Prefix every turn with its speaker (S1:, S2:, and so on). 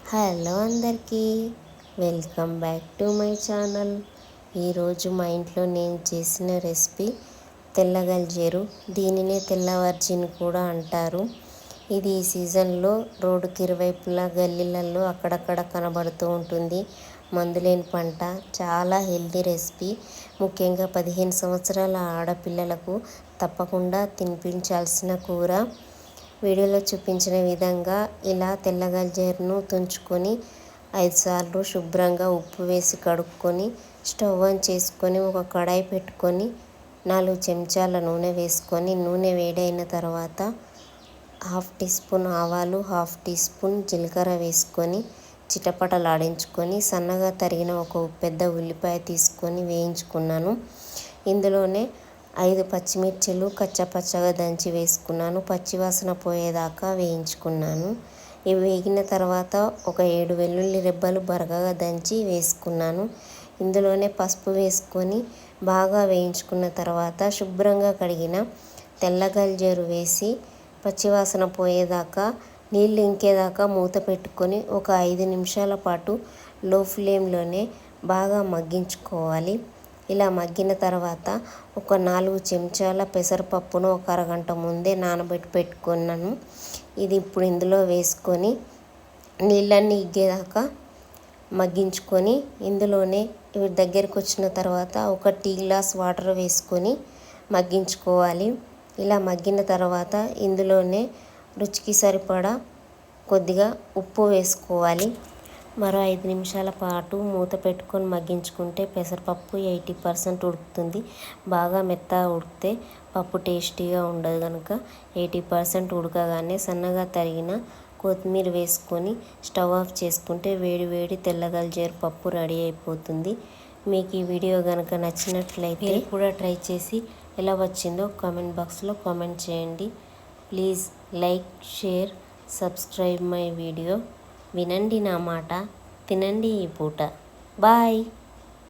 S1: Hello అందరికీ, welcome back to my channel. ఈరోజు మా ఇంట్లో నేను చేసిన రెసిపీ తెల్లగల్జేరు. దీనినే తెల్లవర్జిన్ కూడా అంటారు. ఇది ఈ సీజన్లో రోడ్డుకి ఇరువైపులా గల్లీలలో అక్కడక్కడ కనబడుతూ ఉంటుంది. మందులేని పంట, చాలా హెల్తీ రెసిపీ. ముఖ్యంగా 15 సంవత్సరాల ఆడపిల్లలకు తప్పకుండా తినిపించాల్సిన కూర. వీడియోలో చూపించిన విధంగా ఇలా తెల్లగల్జేరును తుంచుకొని 5 సార్లు శుభ్రంగా ఉప్పు వేసి కడుక్కొని స్టవ్ ఆన్ చేసుకొని ఒక కడాయి పెట్టుకొని 4 చెంచాల నూనె వేసుకొని నూనె వేడైన తర్వాత 1/2 టీ స్పూన్ ఆవాలు, 1/2 టీ స్పూన్ జీలకర్ర వేసుకొని చిటపటలాడించుకొని సన్నగా తరిగిన ఒక పెద్ద ఉల్లిపాయ తీసుకొని వేయించుకున్నాను. ఇందులోనే 5 పచ్చిమిర్చిలు కచ్చపచ్చగా దంచి వేసుకున్నాను. పచ్చివాసన పోయేదాకా వేయించుకున్నాను. ఇవి వేగిన తర్వాత ఒక 7 వెల్లుల్లి రెబ్బలు బరకగా దంచి వేసుకున్నాను. ఇందులోనే పసుపు వేసుకొని బాగా వేయించుకున్న తర్వాత శుభ్రంగా కడిగిన తెల్లగల్జేరు వేసి పచ్చివాసన పోయేదాకా నీళ్ళు ఇంకేదాకా మూత పెట్టుకొని ఒక 5 నిమిషాల పాటు లో ఫ్లేమ్లోనే బాగా మగ్గించుకోవాలి. ఇలా మగ్గిన తర్వాత ఒక 4 చెంచాల పెసరపప్పును ఒక అరగంట ముందే నానబెట్టి పెట్టుకున్నాను. ఇది ఇప్పుడు ఇందులో వేసుకొని నీళ్ళన్నీ ఇగ్గేదాకా మగ్గించుకొని ఇందులోనే ఇవి దగ్గరికి వచ్చిన తర్వాత ఒక టీ గ్లాస్ వాటర్ వేసుకొని మగ్గించుకోవాలి. ఇలా మగ్గిన తర్వాత ఇందులోనే రుచికి సరిపడా కొద్దిగా ఉప్పు వేసుకోవాలి. మరో 5 నిమిషాల పాటు మూత పెట్టుకొని మగ్గించుకుంటే పెసరపప్పు 80% ఉడుకుతుంది. బాగా మెత్తగా ఉడికితే పప్పు టేస్టీగా ఉండదు కనుక 80% ఉడకగానే సన్నగా తరిగిన కొత్తిమీర వేసుకొని స్టవ్ ఆఫ్ చేసుకుంటే వేడి వేడి తెల్లగల్జేరు పప్పు రెడీ అయిపోతుంది. మీకు ఈ వీడియో కనుక నచ్చినట్లయితే కూడా ట్రై చేసి ఎలా వచ్చిందో కామెంట్ బాక్స్లో కామెంట్ చేయండి. Please like, share, subscribe my video. వినండి నా మాట, తినండి ఈ పూట. బాయ్.